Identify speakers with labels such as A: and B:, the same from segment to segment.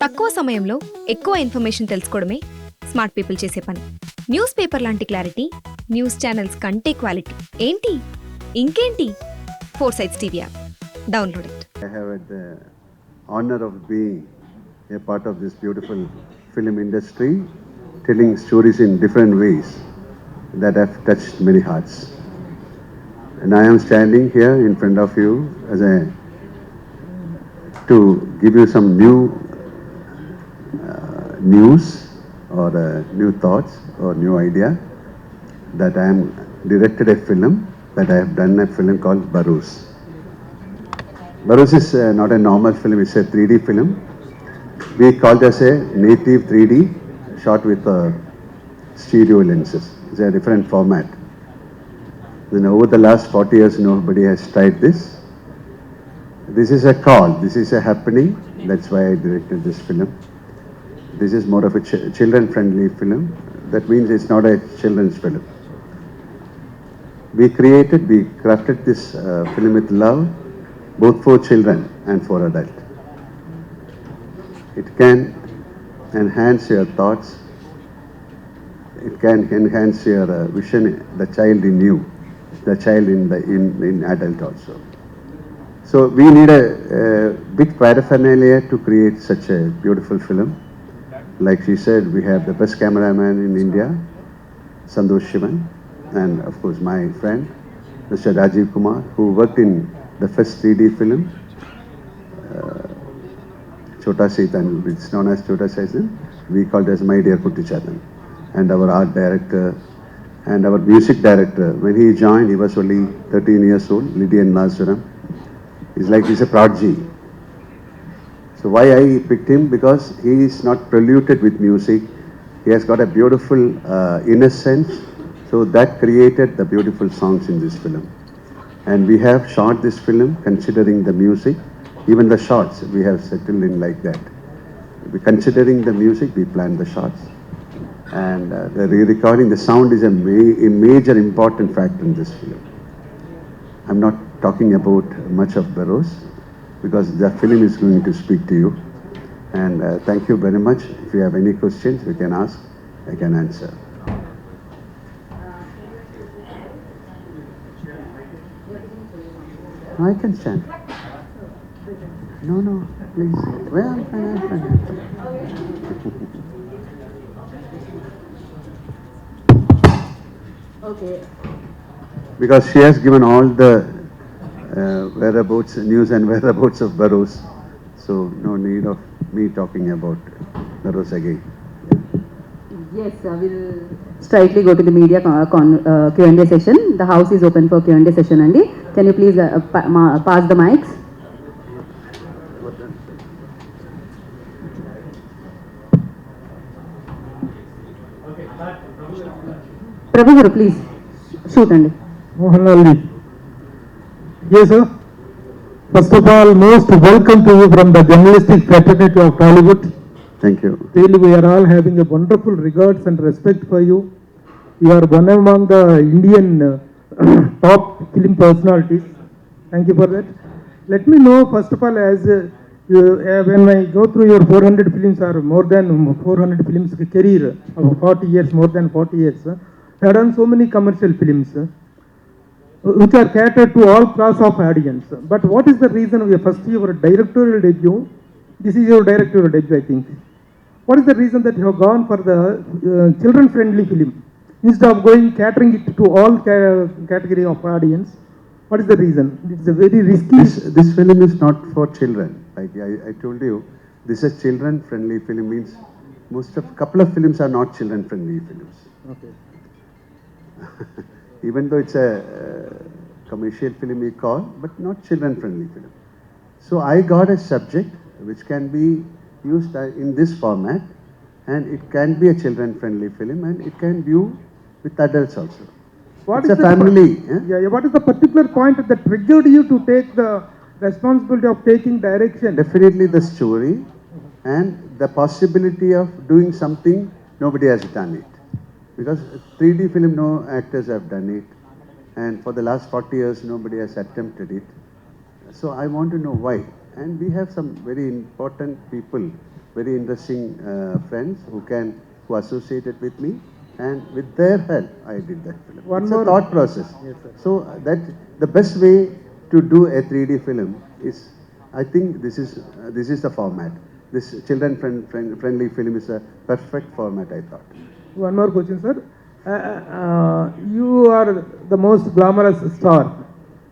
A: తక్కువ సమయంలో ఎక్కువ ఇన్ఫర్మేషన్ తెలుసుకోవడమే స్మార్ట్ పీపుల్ చేసే పని. న్యూస్ పేపర్ లాంటి క్లారిటీ, న్యూస్ ఛానల్స్ కంటే క్వాలిటీ. ఏంటి ఇంకేంటి? 4 Sides TV app download it.
B: I have had the honor of being a part of this beautiful film industry, telling stories in different ways that have touched many hearts. And I am standing here in front of you to give you some new news or new thoughts or new idea that I am directed a film, that I have done a film called Barroz. Barroz is not a normal film, it's a 3D film. We call it as a native 3D shot with stereo lenses. It's a different format. Then over the last 40 years, nobody has tried this. This is a call, this is a happening. That's why I directed this film. This is more of a children-friendly film. That means it's not a children's film. We crafted this film with love, both for children and for adults. It can enhance your thoughts. It can enhance your vision, the child in you, the child in adult also. So we need a big paraphernalia to create such a beautiful film. Like she said, we have the best cameraman in India, Santosh Shivan, and of course my friend, Mr. Rajiv Kumar, who worked in the first 3D film, Chota Satan, which is known as Chota Satan. We called it as My Dear Kuttichadan. And our art director and our music director, when he joined, he was only 13 years old, Lydian Nasuram. He's a prodigy. So why I picked him? Because he is not polluted with music. He has got a beautiful innocence. So that created the beautiful songs in this film. And we have shot this film considering the music. Even the shots we have settled in like that. Considering the music, we planned the shots. And the re-recording, the sound is a major important factor in this film. I'm not talking about much of Barroz because the film is going to speak to you. And thank you very much. If you have any questions, you can ask, I can answer. I can stand. No, please. Well, I'm fine.
C: Okay.
B: Because she has given all the whereabouts, news and whereabouts of Barroz. So no need of me talking about Barroz again.
C: Yes, we'll straightly go to the media Q&A session. The house is open for Q&A session, Andy. Can you please pass the mics? Prabhu Guru, please shoot, Andy.
D: Mohan Lal. Yes, sir. First of all, most welcome to you from the journalistic fraternity of Tollywood.
B: Thank you.
D: Really, we are all having a wonderful regards and respect for you. You are one among the Indian top film personalities. Thank you for that. Let me know, first of all, as when I go through your 400 films or more than 400 films career of 40 years, more than 40 years, you have done so many commercial films which are catered to all class of audience. But what is the reason of your first your directorial debut? This is your directorial debut, I think. What is the reason that you have gone for the children-friendly film instead of going catering it to all category of audience? What is the reason? It's a very risky.
B: This film is not for children. Like I told you, this is children-friendly film. Means couple of films are not children-friendly films.
D: Okay.
B: Even though it's a commercial film we call, but not children-friendly film. So I got a subject which can be used in this format, and it can be a children-friendly film, and it can view with adults also.
D: What
B: it's
D: is
B: a family.
D: What is the particular point that triggered you to take the responsibility of taking direction?
B: Definitely the story and the possibility of doing something nobody has done it. Because 3D film, no actors have done it, and for the last 40 years nobody has attempted it. So I want to know why. And we have some very important people very interesting friends who associated with me, and with their help, I did that film.
D: One
B: It's
D: more-
B: a thought process.
D: Yes, sir.
B: So that the best way to do a 3D film is, I think this is the format. This friendly film is a perfect format, I thought.
D: One more question, sir. You are the most glamorous star.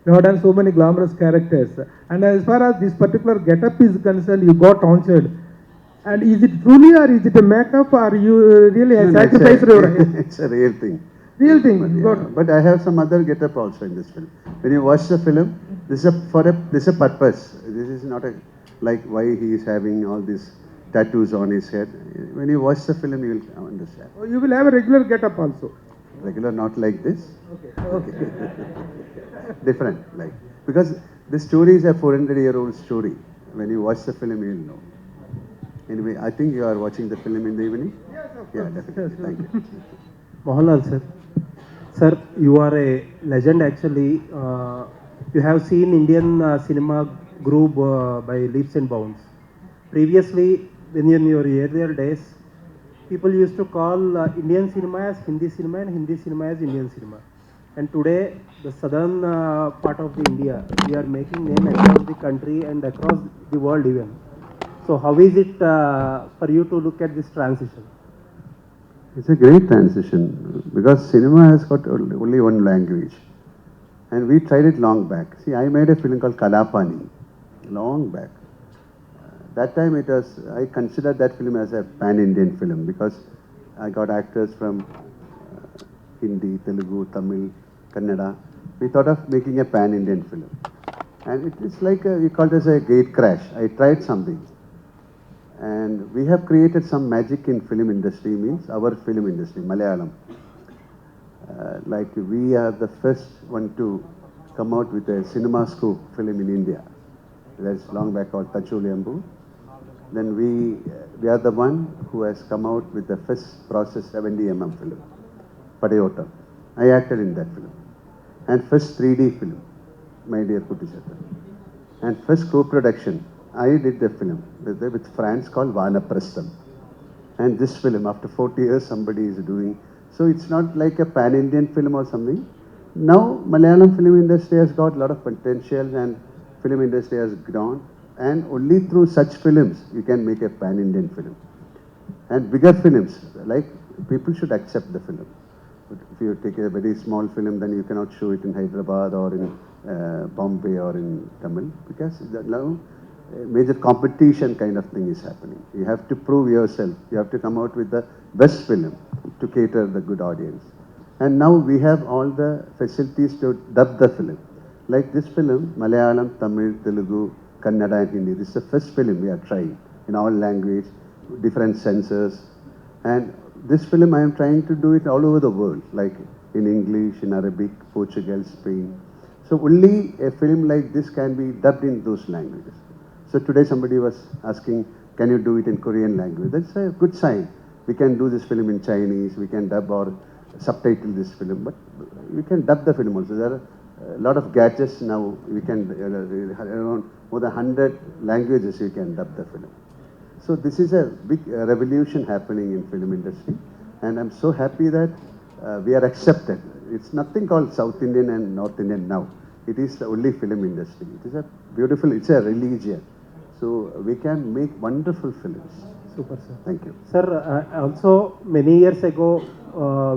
D: You have done so many glamorous characters. And as far as this particular get-up is concerned, you got tonsure. And is it truly or is it a makeup or you really
B: No, no,
D: sacrificed your
B: it's a real thing.
D: real thing?
B: But,
D: You
B: yeah,
D: got-
B: but I have some other get-up also in this film. When you watch the film, this is a purpose. This is not a like why he is having all these tattoos on his head. When you watch the film, you will understand.
D: Oh, you will have a regular get-up also.
B: Regular, not like this.
D: Okay.
B: Different, like, because this story is a 400-year-old story. When you watch the film, you will know. Anyway, I think you are watching the film in the evening. Yeah, definitely. Thank you.
E: Mohan Lal, sir. Sir, you are a legend actually. You have seen Indian cinema grow by leaps and bounds. Previously, when in your earlier days, people used to call Indian cinema as Hindi cinema and Hindi cinema as Indian cinema. And today, the southern part of the India, we are making name across the country and across the world even. So how is it for you to look at this transition?
B: It's a great transition because cinema has got only one language. And we tried it long back. See, I made a film called Kalapani, long back. That time I considered that film as a pan-Indian film because I got actors from Hindi, Telugu, Tamil, Kannada. We thought of making a pan-Indian film. And it is like, we call it as a gate crash. I tried something. And we have created some magic in film industry, means our film industry, Malayalam. Like we are the first one to come out with a cinema scope film in India. That's long back called Tachuliambu. Then we are the one who has come out with the first process 70 film, Padayotam. I acted in that film. And first 3D film, My Dear Kuttichatan. And first co-production, I did the film with France called Vanaprastham. And this film, after 40 years, somebody is doing. So it's not like a pan-Indian film or something. Now, Malayalam film industry has got a lot of potential and film industry has grown. And only through such films, you can make a pan-Indian film. And bigger films, like people should accept the film. But if you take a very small film, then you cannot show it in Hyderabad or in Bombay or in Tamil, because now a major competition kind of thing is happening. You have to prove yourself. You have to come out with the best film to cater the good audience. And now we have all the facilities to dub the film. Like this film, Malayalam, Tamil, Telugu, Kannada and Hindi. This is the first film we are trying in all language, different censors. And this film I am trying to do it all over the world, like in English, in Arabic, Portugal, Spain. So only a film like this can be dubbed in those languages. So today somebody was asking, can you do it in Korean language? That's a good sign. We can do this film in Chinese, we can dub or subtitle this film, but we can dub the film also. There are a lot of gadgets now. We can, around more than 100 languages you can dub the film. So this is a big revolution happening in film industry. And I'm so happy that we are accepted. It's nothing called South Indian and North Indian now. It is the only film industry. It is a beautiful, it's a religion. So we can make wonderful films.
E: Super, sir.
B: Thank you.
E: Sir, also many years ago,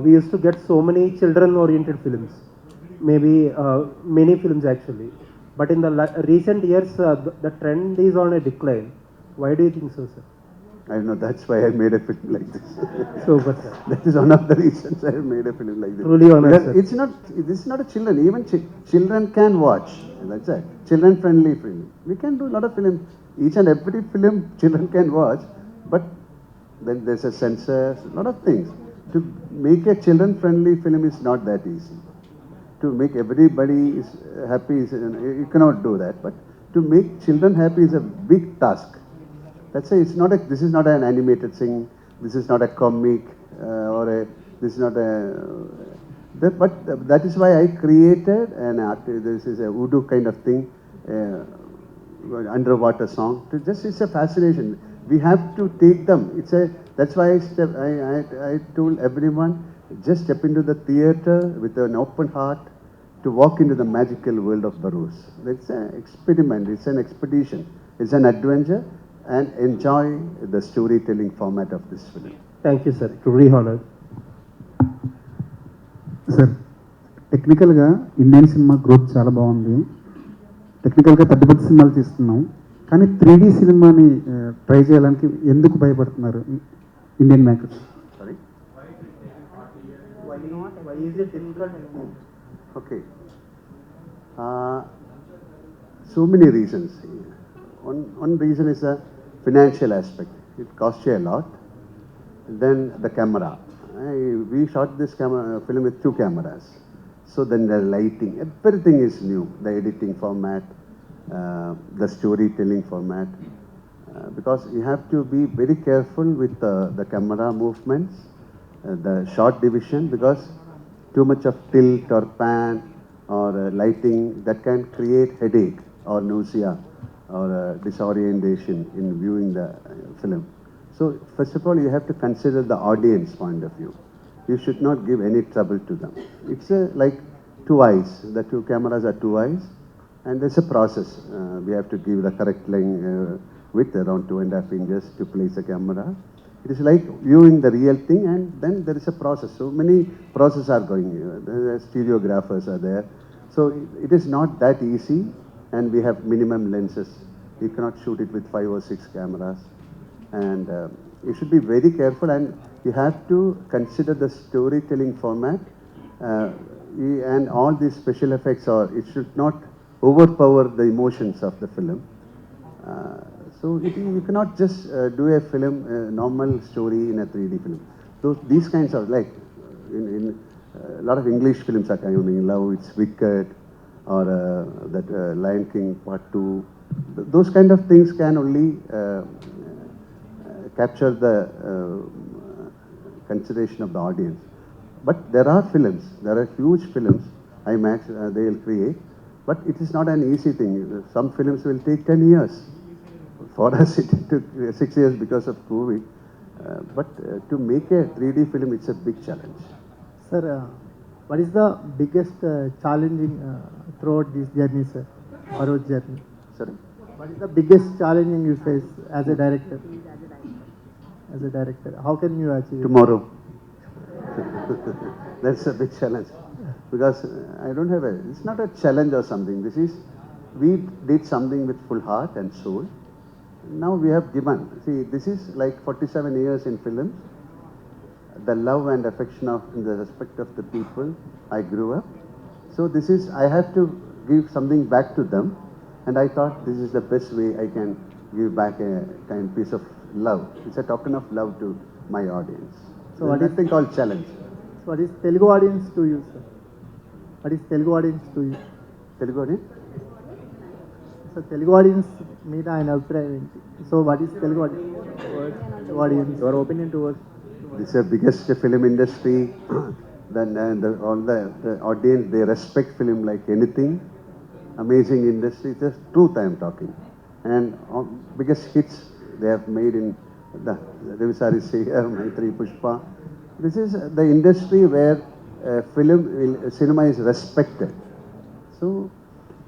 E: we used to get so many children-oriented films, maybe many films actually. But in the recent years, the trend is on a decline. Why do you think so, sir?
B: I don't know, that's why I made a film like this.
E: Super, sir.
B: That is one of the reasons I made a film like this.
E: Truly honored,
B: Because
E: sir.
B: it's not, this is not a children, even children can watch. That's it. Children-friendly film. We can do a lot of film. Each and every film children can watch, but then there's a censor, a lot of things. To make a children-friendly film is not that easy. To make everybody is happy, you cannot do that. But to make children happy is a big task. That's why it's not a, this is not an animated thing, this is not a comic, this is not a, but that is why I created an art, this is a voodoo kind of thing, underwater song. It's a fascination. we have to take them. That's why I told everyone, just step into the theater with an open heart to walk into the magical world of Barroz. It's an experiment, it's an expedition, it's an adventure, and enjoy the storytelling format of this film.
E: Thank you, sir. Truly honored.
F: Sir టెక్నికల్గా Indian cinema growth చాలా బాగుంది. టెక్నికల్గా పెద్ద పెద్ద సినిమాలు తీస్తున్నాం, కానీ 3D సినిమాని ట్రై చేయడానికి ఎందుకు భయపడుతున్నారు Indian makers?
B: Sorry?
E: Why is it difficult?
B: Okay. So many reasons. One reason is the financial aspect. It costs you a lot. Then the camera. We shot this film with 2 cameras. So then the lighting, everything is new. The editing format, the storytelling format. Because you have to be very careful with the camera movements, the shot division, because too much of tilt or pan or lighting, that can create headache or nausea or disorientation in viewing the film. So first of all, you have to consider the audience point of view. You should not give any trouble to them. It's like 2 eyes. The 2 cameras are 2 eyes, and there's a process. We have to give the correct width around 2.5 inches to place the camera. It is like viewing the real thing, and then there is a process. So many processes are going. The stereographers are there. So it is not that easy, and we have minimum lenses. You cannot shoot it with 5 or 6 cameras. And you should be very careful, and you have to consider the storytelling format, and all these special effects, or it should not overpower the emotions of the film. So you cannot just do a film, a normal story in a 3D film. These kinds of, like in a lot of English films are coming, Love, It's Wicked, or that Lion King Part 2. Those kind of things can only capture the consideration of the audience. But there are films, there are huge films, IMAX, they will create, but it is not an easy thing. Some films will take 10 years. For us, it took 6 years because of COVID. But to make a 3D film, it's a big challenge.
G: Sir, what is the biggest challenging throughout this journey, sir? Barroz journey.
B: Sorry?
G: What is the biggest challenging you face as a director? As a director, how can you achieve it?
B: Tomorrow. That's a big challenge. Because I don't have it's not a challenge or something. We did something with full heart and soul. Now we have given. See, this is like 47 years in film. The love and affection and the respect of the people I grew up. So I have to give something back to them. And I thought this is the best way I can give back a kind piece of love. It's a token of love to my audience.
G: So what is
B: nothing called challenge?
G: So what is Telugu audience to you, sir? What is Telugu audience to you?
B: Telugu audience?
G: So Telugu audience మీద ఆయన అభిప్రాయం ఏంటి? So what is Telugu audience? Your opinion towards?
B: This is the biggest film industry. Then all the audience, they respect film like anything. Amazing industry. It's the truth I am talking. And biggest hits they have made in the Ravisari Seher, Maitri, Pushpa. This is the industry where cinema is respected. So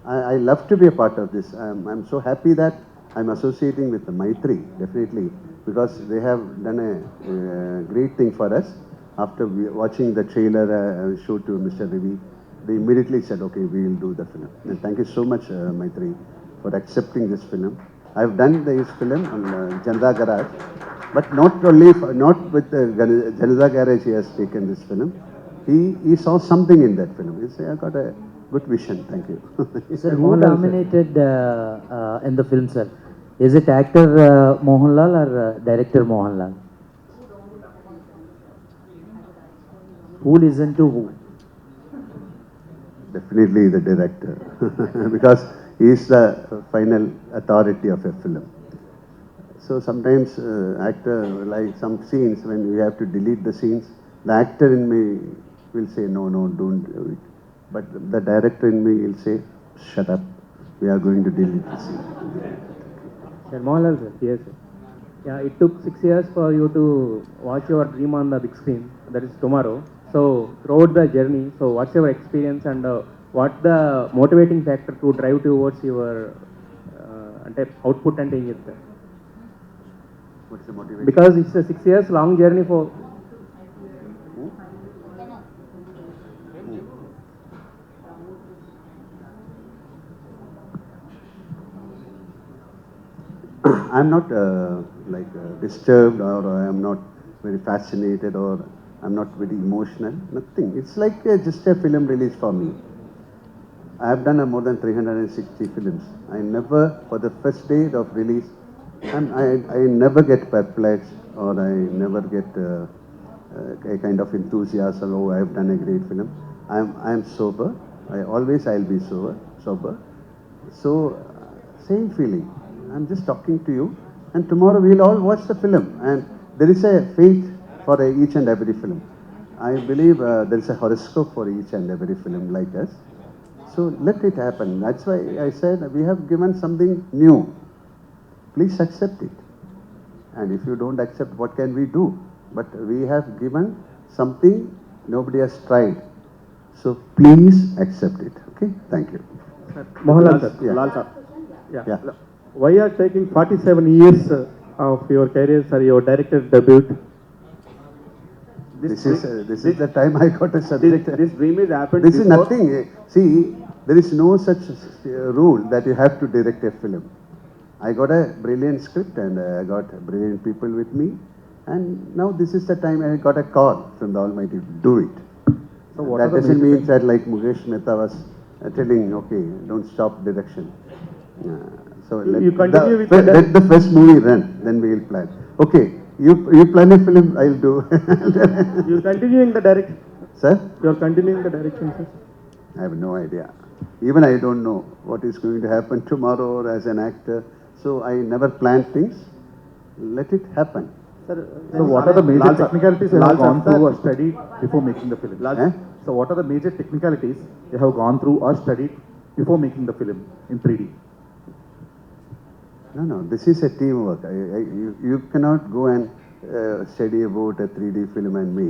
B: I love to be a part of this. I'm so happy that I'm associating with the Maitri, definitely, because they have done a great thing for us. After watching the trailer show to Mr. Ravi, they immediately said, okay, we will do the film. And thank you so much, Maitri, for accepting this film. I've done this film on Janata Garage, but not with Janata Garage he has taken this film. He saw something in that film. He said, I got a good vision. Thank you.
H: Sir, who dominated in the film, sir? Is it actor Mohan Lal or director Mohan Lal? Who listened to who?
B: Definitely the director, because he is the final authority of a film. So sometimes actor, like some scenes, when we have to delete the scenes, the actor in me will say, no, don't do it. But the director in me will say, shut up, we are going to delete the scene.
E: Sir, Mohan Lal, sir. Yes, sir. Yeah, it took 6 years for you to watch your dream on the big screen. That is tomorrow. So throughout the journey, so what's your experience and what the motivating factor to drive towards your అంటే output అంటే ఏం చెప్తారు?
B: What's the motivation?
E: Because it's a 6 years long journey for.
B: I'm not disturbed, or I am not very fascinated, or I'm not very emotional. Nothing. It's like just a film release for me. I have done more than 360 films. I never, for the first day of release, I never get perplexed, or I never get a kind of enthusiasm. Oh, I have done a great film. I am sober. I'll be sober. So same feeling. I'm just talking to you, and tomorrow we'll all watch the film. And there is a fate for each and every film. I believe there is a horoscope for each and every film like us. So let it happen. That's why I said we have given something new. Please accept it. And if you don't accept, what can we do? But we have given something nobody has tried. So please accept it. Okay? Thank you.
E: Mohan Lal sir.
B: Yeah.
E: Lal sir.
B: Yeah.
E: Why are taking 47 years of your career, sir, your director debut?
B: This is the time I got a subject.
E: This dream is happened.
B: This is nothing. See, there is no such rule that you have to direct a film. I got a brilliant script, and I got brilliant people with me, and now this is the time I got a call from the Almighty to do it.
E: So what
B: that
E: are the
B: doesn't
E: major
B: mean that like Mukesh Mehta was telling, okay, don't stop direction. So
E: You continue with
B: let the first movie run, then we will plan. Okay, you plan a film, I'll do.
E: You continuing the direction?
B: Sir?
E: You are continuing the direction, sir?
B: I have no idea. Even I don't know what is going to happen tomorrow or as an actor. So I never plan things. Let it happen.
G: Sir,
I: So what are the major technicalities you have gone through or studied before making the film?
B: Eh?
I: So what are the major technicalities you have gone through or studied before making the film in 3D?
B: No, this is a teamwork. You cannot go and study about a 3D film and me.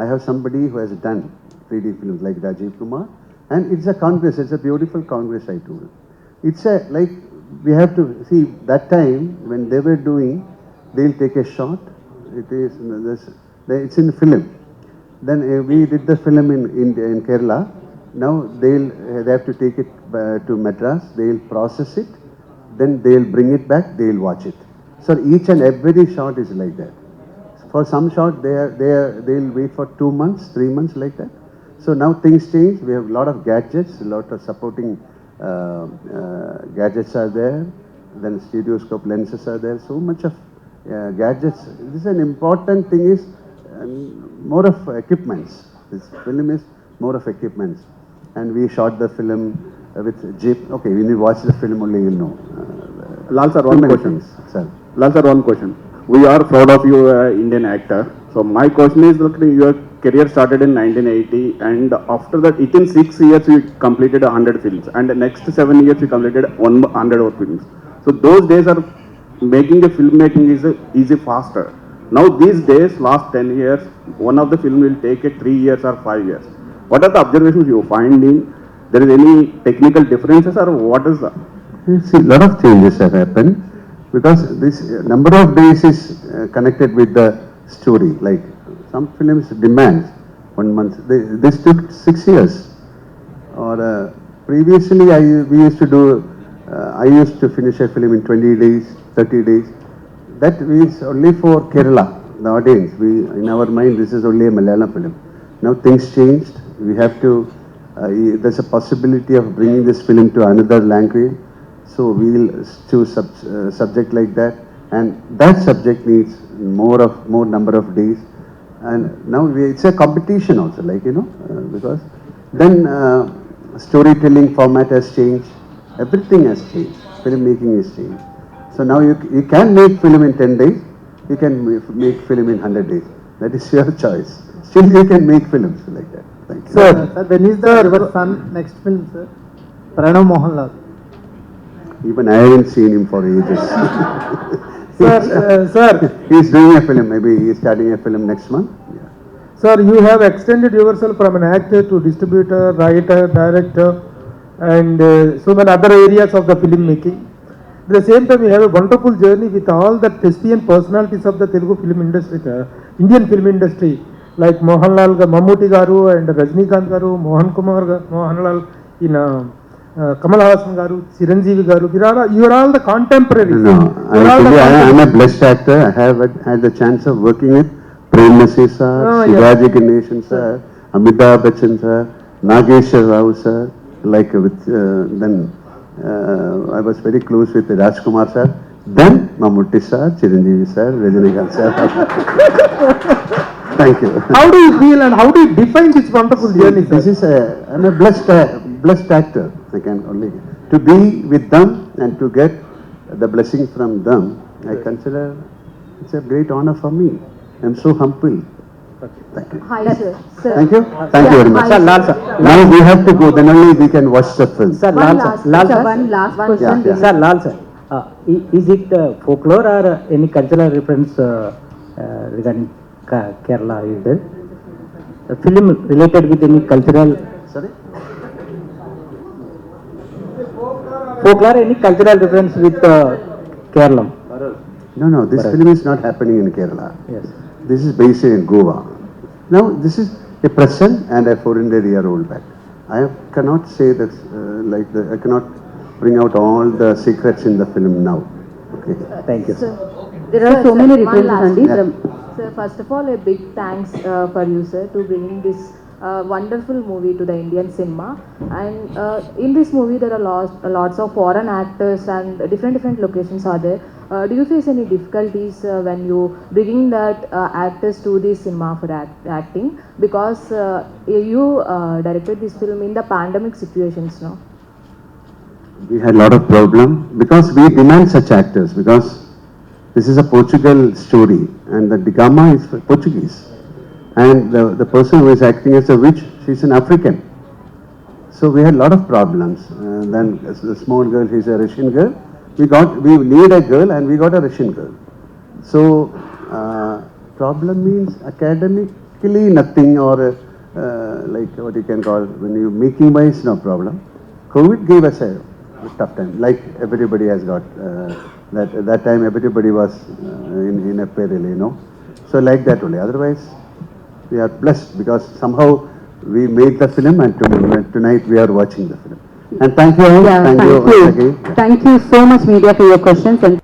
B: I have somebody who has done 3D films like Rajiv Kumar, and it's a congress. It's a beautiful congress, I told. It's a, like, we have to see that time when they were doing, they'll take a shot. It's in film. Then we did the film in Kerala. Now they have to take it to Madras. They'll process it. Then they'll bring it back, they'll watch it. So each and every shot is like that. For some shot, they'll wait for 2 months, 3 months like that. So now things change. We have a lot of gadgets, a lot of supporting gadgets are there. Then stereoscope lenses are there. So much of gadgets. This is an important thing is more of equipments. This film is more of equipments. And we shot the film with Jeep. Okay, when you watch the film only, you'll know.
J: Lal sir,
B: Too
J: one
B: many
J: question.
B: things, sir.
J: Lal sir, one question. We are proud of you, Indian actor. So my question is, look, your career started in 1980, and after that, within 6 years, you completed 100 films, and the next 7 years, you completed 100 more films. So those days are making a filmmaking is easy faster. Now these days, last 10 years, one of the film will take 3 years or 5 years. What are the observations you find in? There is any technical differences, or what is the?
B: See, a lot of changes have happened because this number of days is connected with the story. Like some films demand 1 month. This took 6 years. Or previously, we used to do. I used to finish a film in 20 days, 30 days. That is only for Kerala, the audience. In our mind, this is only a Malayalam film. Now things changed. We have to. There's a possibility of bringing this film to another language. So we will choose subject like that, and that subject needs more number of days. And now it's a competition also, like because then storytelling format has changed. Everything has changed. Filmmaking has changed. So now you can make film in 10 days. You can make film in 100 days. That is your choice. Still, you can make films like that. Thank you.
G: Sir, when is your son next film, sir? Pranav Mohan Lal.
B: Even I haven't seen him for ages.
D: Sir,
B: He's doing a film, maybe he's starting a film next month. Yeah.
D: sir, you have extended yourself from an actor to distributor, writer, director, and so many other areas of the filmmaking. At the same time, you have a wonderful journey with all the thespian personalities of the Telugu film industry, Indian film industry, like Mohan Lal, Mammootty garu, and Rajnikant garu, Mohan Lal, in Kamal Haasan garu, Chiranjeevi garu. You are all the contemporaries.
B: No,
D: You are all the
B: I'm a blessed actor. I have had the chance of working with Prem Nasi sir,
D: Oh, yes.
B: Shivaji Ganesan sir, Amitabh Bachchan sir, Nageshwar Rao sir, like with then I was very close with Rajkumar sir, then Mammootty sir, Chiranjeevi sir, Rajinikanth sir. Thank you.
D: How do you feel and how do you define this wonderful journey, sir?
B: This is I'm a blessed actor. I can only to be with them and to get the blessing from them. I consider it's a great honor for me. I'm so humble. Thank you.
C: Hi, sir. Sir.
B: Thank you. Thank you very much.
H: Sir, Lal sir.
B: Now we have to go. Then only we can watch the film.
H: Sir,
C: One
H: Lal
C: last,
H: sir. Lal
C: sir,
H: sir.
C: one last question.
B: Yeah, yeah.
H: Sir, Lal sir. Is it folklore or any cultural reference regarding Kerala? Is there a film related with any cultural
B: Sorry.
H: folklore, any cultural reference with Kerala?
B: No. This
H: Correct.
B: film is not happening in Kerala.
H: Yes.
B: This is based in Goa. Now this is a present and a 400-year-old back. Cannot say that I cannot bring out all the secrets in the film now. Okay.
H: Thank you.
C: Sir, there are so many references, Andy.
B: Yeah.
C: Sir, first of all, a big thanks for you, sir, to bringing this wonderful movie to the Indian cinema. And in this movie, there are lots of foreign actors and different locations are there. Do you face any difficulties when you bringing that actors to the cinema for acting? Because you directed this film in the pandemic situations, no?
B: We had a lot of problem because we demand such actors because this is a Portugal story and the Gama is Portuguese and the person who is acting as a witch, she's an African. So we had a lot of problems. Then as the small girl, she's a Russian girl. We need a girl and we got a Russian girl. So problem means academically nothing or like what you can call when you making wise no problem. COVID gave us a tough time. Like everybody has got that time everybody was in a peril, you know. So like that only. Otherwise we are blessed because somehow we made the film and tonight we are watching the film. And thank you all.
C: Yeah,
B: Thank you.
C: Thank you so much, media, for your questions. And